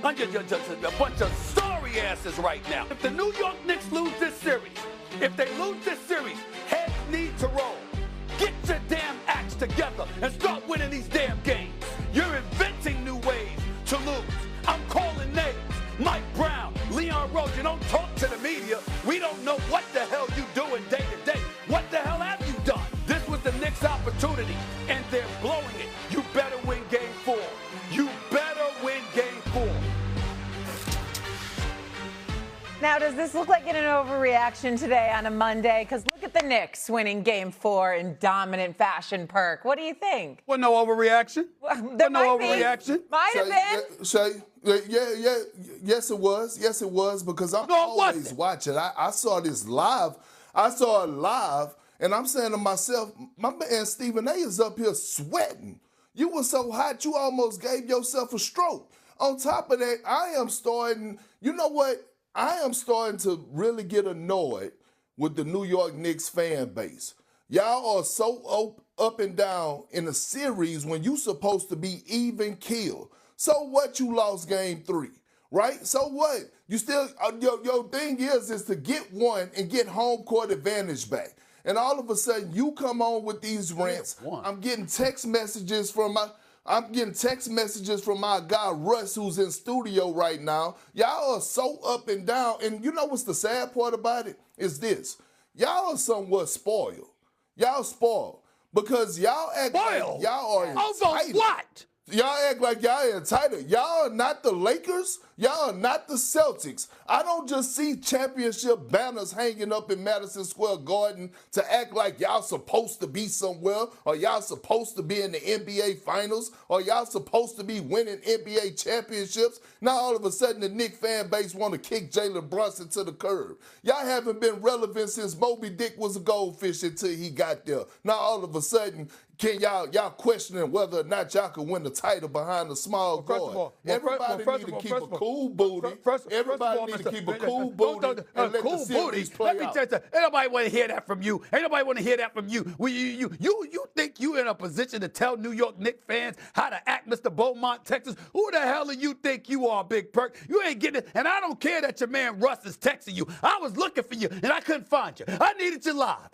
A bunch of sorry asses right now. If the New York Knicks lose this series, heads need to roll. Get your damn acts together and start winning these damn games. You're inventing new ways to lose. I'm calling names. Mike Brown, Leon Rose, you don't talk to the media. We don't know what the hell you doing day to day. What the hell have you done? This was the Knicks' opportunity, and they're blowing it. You better win game 4. You better win game 4. Now, does this look like an overreaction today on a Monday? Because look at the Knicks winning Game 4 in dominant fashion, Perk. What do you think? Well, no overreaction. There no might overreaction. Might have been. Shay, yes, it was. Yes, it was, because I'm always watching. I saw this live. I saw it live, and I'm saying to myself, my man Stephen A is up here sweating. You were so hot, you almost gave yourself a stroke. On top of that, I am starting to really get annoyed with the New York Knicks fan base. Y'all are so up and down in a series when you supposed to be even killed. So what, you lost game 3, right? So what? You still, your thing is to get one and get home court advantage back. And all of a sudden you come on with these rants. I'm getting text messages from my guy Russ, who's in studio right now. Y'all are so up and down. And you know what's the sad part about it? Is this. Y'all are somewhat spoiled. Y'all spoiled. Because y'all act like y'all are entitled. What? Y'all act like y'all entitled. Y'all are not the Lakers. Y'all are not the Celtics. I don't just see championship banners hanging up in Madison Square Garden to act like y'all supposed to be somewhere, or y'all supposed to be in the NBA Finals, or y'all supposed to be winning NBA championships. Now all of a sudden the Knicks fan base want to kick Jalen Brunson to the curb. Y'all haven't been relevant since Moby Dick was a goldfish until he got there. Now all of a sudden, can y'all questioning whether or not y'all can win the title behind a small guard? Everybody need to keep a cool booty. Everybody need to keep a cool booty and let the series play out. Let me tell you something. Ain't nobody want to hear that from you. Ain't nobody want to hear that from you. You think you in a position to tell New York Knicks fans how to act, Mr. Beaumont, Texas? Who the hell do you think you are, Big Perk? You ain't getting it. And I don't care that your man Russ is texting you. I was looking for you, and I couldn't find you. I needed you live,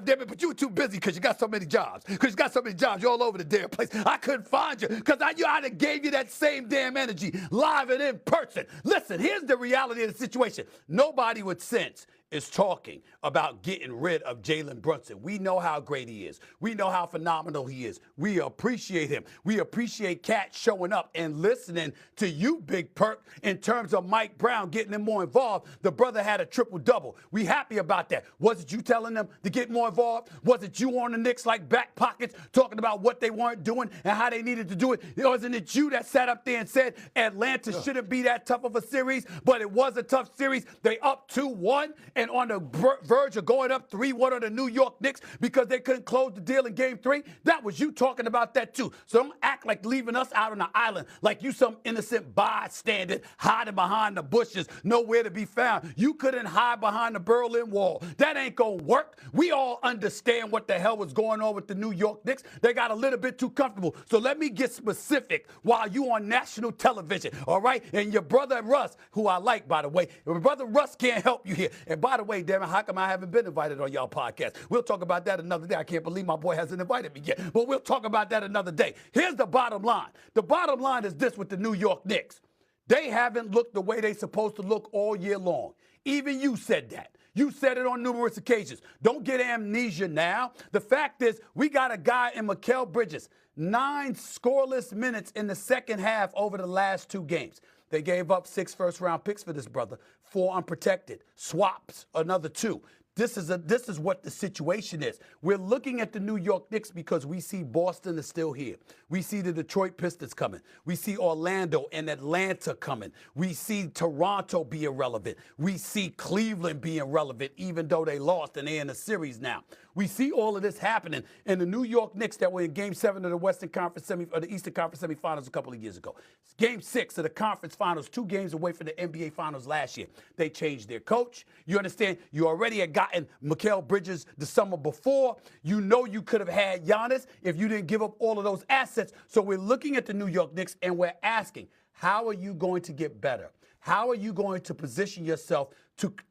damn it, but you were too busy because you got so many jobs. You're all over the damn place. I couldn't find you because I'd have gave you that same damn energy live and in person. Listen, here's the reality of the situation. Nobody with sense is talking about getting rid of Jalen Brunson. We know how great he is. We know how phenomenal he is. We appreciate him. We appreciate KAT showing up and listening to you, Big Perk, in terms of Mike Brown getting him more involved. The brother had a triple-double. We happy about that. Was it you telling them to get more involved? Was it you on the Knicks like back pockets talking about what they weren't doing and how they needed to do it? Wasn't it you that sat up there and said Atlanta shouldn't be that tough of a series, but it was a tough series? They up 2-1 and on the verge of going up 3-1 on the New York Knicks because they couldn't close the deal in game 3. That was you talking about that too. So don't act like leaving us out on the island like you some innocent bystander hiding behind the bushes, nowhere to be found. You couldn't hide behind the Berlin Wall. That ain't gonna work. We all understand what the hell was going on with the New York Knicks. They got a little bit too comfortable. So let me get specific while you on national television, all right? And your brother Russ, who I like, by the way, your brother Russ can't help you here. And by the way, damn it, how come I haven't been invited on y'all podcast? We'll talk about that another day. I can't believe my boy hasn't invited me yet, but we'll talk about that another day. Here's the bottom line. The bottom line is this with the New York Knicks. They haven't looked the way they're supposed to look all year long. Even you said that. You said it on numerous occasions. Don't get amnesia now. The fact is, we got a guy in Mikal Bridges, 9 scoreless minutes in the second half over the last 2 games. They gave up 6 first-round picks for this brother, 4 unprotected, swaps, another 2. This is what the situation is. We're looking at the New York Knicks because we see Boston is still here. We see the Detroit Pistons coming. We see Orlando and Atlanta coming. We see Toronto being relevant. We see Cleveland being relevant, even though they lost and they're in the series now. We see all of this happening. And the New York Knicks that were in Game 7 of the Western Conference or the Eastern Conference semifinals a couple of years ago. Game 6 of the conference finals, 2 games away from the NBA finals last year. They changed their coach. You understand? You already had gotten Mikal Bridges the summer before. You know you could have had Giannis if you didn't give up all of those assets. So we're looking at the New York Knicks and we're asking, How are you going to get better? How are you going to position yourself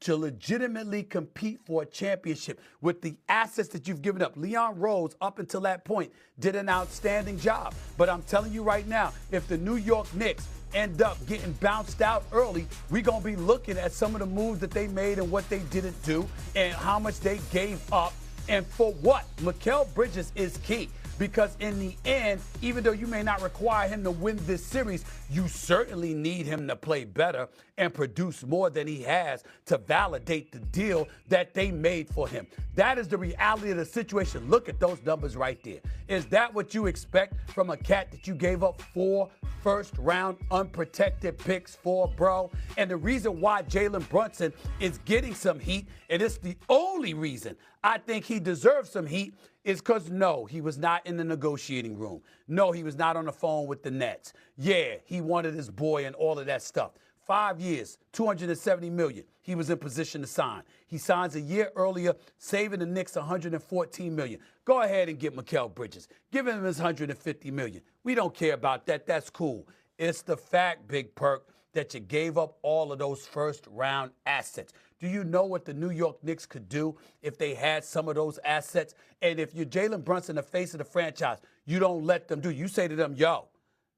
to legitimately compete for a championship with the assets that you've given up? Leon Rose, up until that point, did an outstanding job. But I'm telling you right now, if the New York Knicks end up getting bounced out early, we're going to be looking at some of the moves that they made and what they didn't do and how much they gave up and for what. Mikal Bridges is key. Because in the end, even though you may not require him to win this series, you certainly need him to play better and produce more than he has to validate the deal that they made for him. That is the reality of the situation. Look at those numbers right there. Is that what you expect from a cat that you gave up 4 first-round unprotected picks for, bro? And the reason why Jalen Brunson is getting some heat, and it's the only reason I think he deserves some heat, is because, no, he was not in the negotiating room. No, he was not on the phone with the Nets. Yeah, he wanted his boy and all of that stuff. 5 years, $270 million. He was in position to sign. He signs a year earlier, saving the Knicks $114 million. Go ahead and get Mikal Bridges. Give him his $150 million. We don't care about that. That's cool. It's the fact, Big Perk, that you gave up all of those first-round assets. Do you know what the New York Knicks could do if they had some of those assets? And if you're Jalen Brunson, the face of the franchise, you don't let them do. You say to them, yo,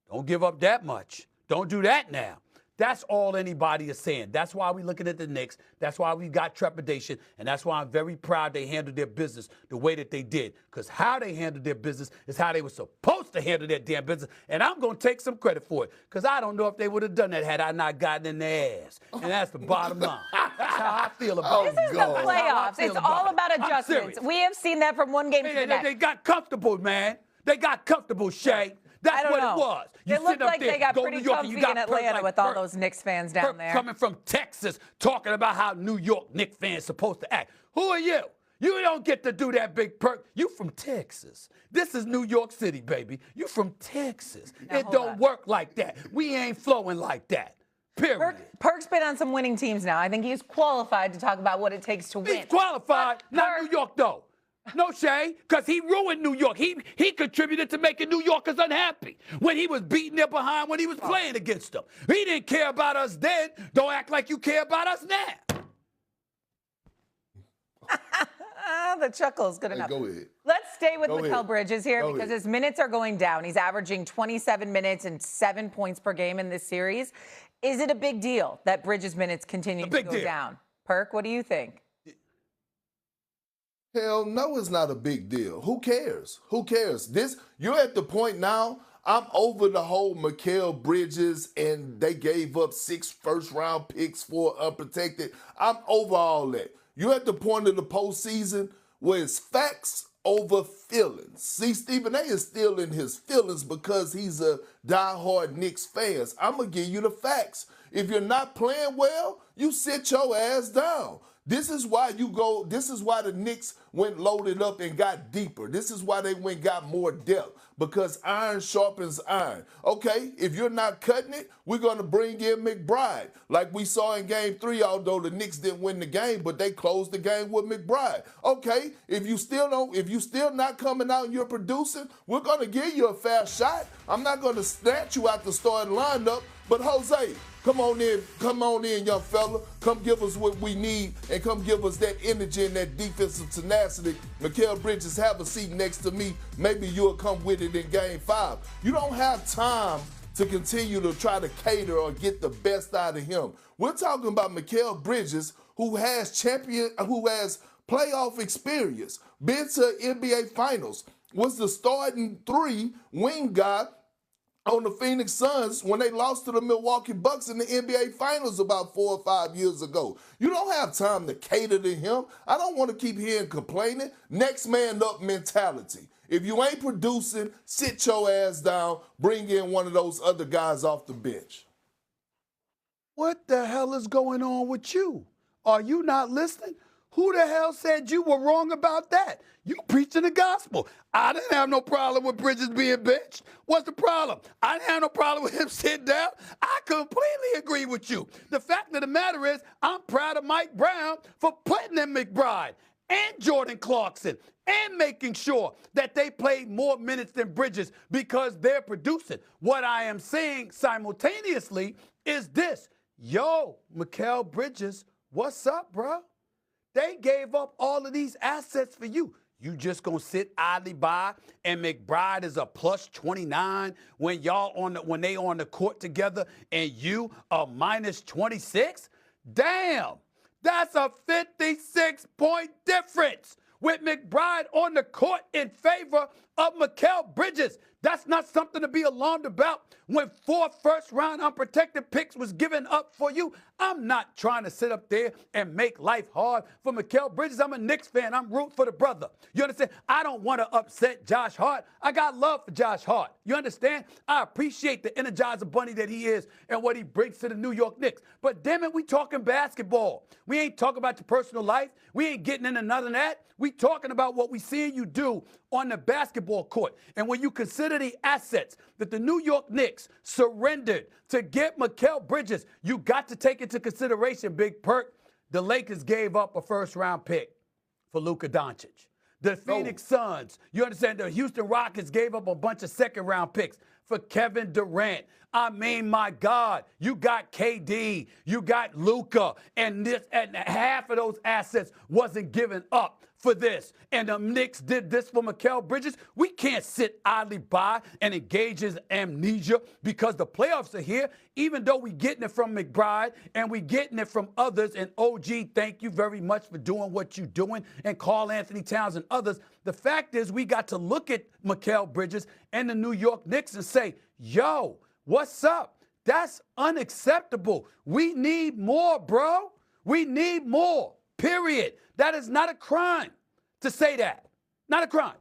don't give up that much. Don't do that now. That's all anybody is saying. That's why we're looking at the Knicks. That's why we got trepidation. And that's why I'm very proud they handled their business the way that they did. Because how they handled their business is how they were supposed to handle their damn business. And I'm going to take some credit for it. Because I don't know if they would have done that had I not gotten in their ass. And that's the bottom line. That's how I feel about it. This is the playoffs. It's all about adjustments. We have seen that from one game to the next. They got comfortable, man. They got comfortable, Shay. That's what it was. It looked like they got pretty comfy in Atlanta with all those Knicks fans down there. Coming from Texas, talking about how New York Knicks fans supposed to act. Who are you? You don't get to do that, Big Perk. You from Texas. This is New York City, baby. You from Texas. It don't work like that. We ain't flowing like that. Period. Perk's been on some winning teams now. I think he's qualified to talk about what it takes to win. He's qualified, not New York, though. No, Shay, because he ruined New York. He contributed to making New Yorkers unhappy when he was beating their behind when he was playing against them. He didn't care about us then. Don't act like you care about us now. The chuckle is good enough. Go ahead. Let's stay with Mikal Bridges here because his minutes are going down. He's averaging 27 minutes and 7 points per game in this series. Is it a big deal that Bridges' minutes continue to go down? Perk, what do you think? Hell no, it's not a big deal. Who cares? Who cares? You're at the point now, I'm over the whole Mikal Bridges and they gave up 6 first-round picks for unprotected. I'm over all that. You're at the point of the postseason where it's facts over feelings. See, Stephen A is still in his feelings because he's a diehard Knicks fan. I'm going to give you the facts. If you're not playing well, you sit your ass down. This is why the Knicks went loaded up and got deeper. This is why they got more depth, because iron sharpens iron. Okay, if you're not cutting it, we're going to bring in McBride, like we saw in Game 3, although the Knicks didn't win the game, but they closed the game with McBride. Okay, if you still not coming out and you're producing, we're going to give you a fair shot. I'm not going to snatch you out the starting lineup, but Jose, come on in, young fella. Come give us what we need and come give us that energy and that defensive tenacity. Mikal Bridges, have a seat next to me. Maybe you'll come with it in Game 5. You don't have time to continue to try to cater or get the best out of him. We're talking about Mikal Bridges, who has playoff experience, been to NBA Finals, was the starting 3 wing guy on the Phoenix Suns when they lost to the Milwaukee Bucks in the NBA Finals about 4 or 5 years ago. You don't have time to cater to him. I don't want to keep hearing complaining. Next man up mentality. If you ain't producing, sit your ass down, bring in one of those other guys off the bench. What the hell is going on with you? Are you not listening? Who the hell said you were wrong about that? You preaching the gospel. I didn't have no problem with Bridges being benched. What's the problem? I didn't have no problem with him sitting down. I completely agree with you. The fact of the matter is, I'm proud of Mike Brown for putting in McBride. and Jordan Clarkson and making sure that they play more minutes than Bridges because they're producing. What I am saying simultaneously is this. Yo, Mikal Bridges, what's up, bro? They gave up all of these assets for you. You just gonna sit idly by and McBride is a plus 29 when when they on the court together and you a minus 26? Damn, that's a 56-point difference with McBride on the court in favor of Mikal Bridges. That's not something to be alarmed about when 4 first-round unprotected picks was given up for you. I'm not trying to sit up there and make life hard for Mikal Bridges. I'm a Knicks fan. I'm rooting for the brother. You understand? I don't want to upset Josh Hart. I got love for Josh Hart. You understand? I appreciate the Energizer Bunny that he is and what he brings to the New York Knicks. But damn it, we talking basketball. We ain't talking about your personal life. We ain't getting into none of that. We talking about what we seeing you do on the basketball court. And when you consider the assets that the New York Knicks surrendered to get Mikal Bridges, you got to take into consideration, Big Perk, the Lakers gave up a first-round pick for Luka Doncic. The Phoenix Suns, you understand, the Houston Rockets gave up a bunch of second-round picks for Kevin Durant. I mean, my God, you got KD, you got Luka, and half of those assets wasn't given up for this. And the Knicks did this for Mikal Bridges. We can't sit idly by and engage in amnesia because the playoffs are here, even though we getting it from McBride and we getting it from others. And OG, thank you very much for doing what you're doing, and Karl Anthony Towns and others. The fact is we got to look at Mikal Bridges and the New York Knicks and say, yo, what's up? That's unacceptable. We need more, bro. We need more, period. That is not a crime to say that. Not a crime.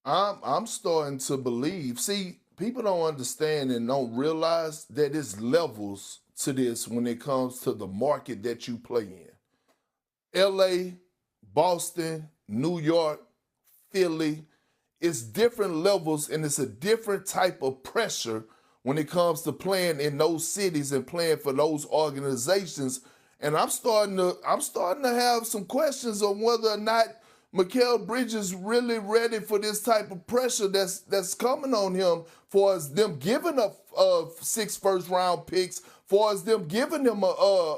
I'm starting to believe. See, people don't understand and don't realize that there's levels to this when it comes to the market that you play in. LA, Boston, New York, Philly. It's different levels and it's a different type of pressure when it comes to playing in those cities and playing for those organizations. And I'm starting to have some questions on whether or not Mikal Bridges really ready for this type of pressure that's coming on him, for as them giving up 6 first-round picks, for as them giving him a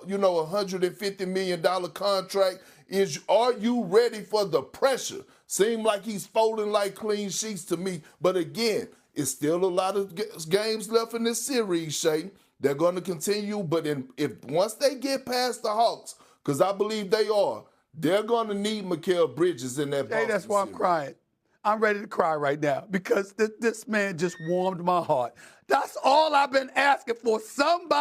$150 million contract. Are you ready for the pressure? Seem like he's folding like clean sheets to me. But again, it's still a lot of games left in this series, Shay. They're going to continue, but if once they get past the Hawks, because I believe they are, they're going to need Mikal Bridges in that Boston Hey, that's why I'm crying. I'm ready to cry right now because this man just warmed my heart. That's all I've been asking for. Somebody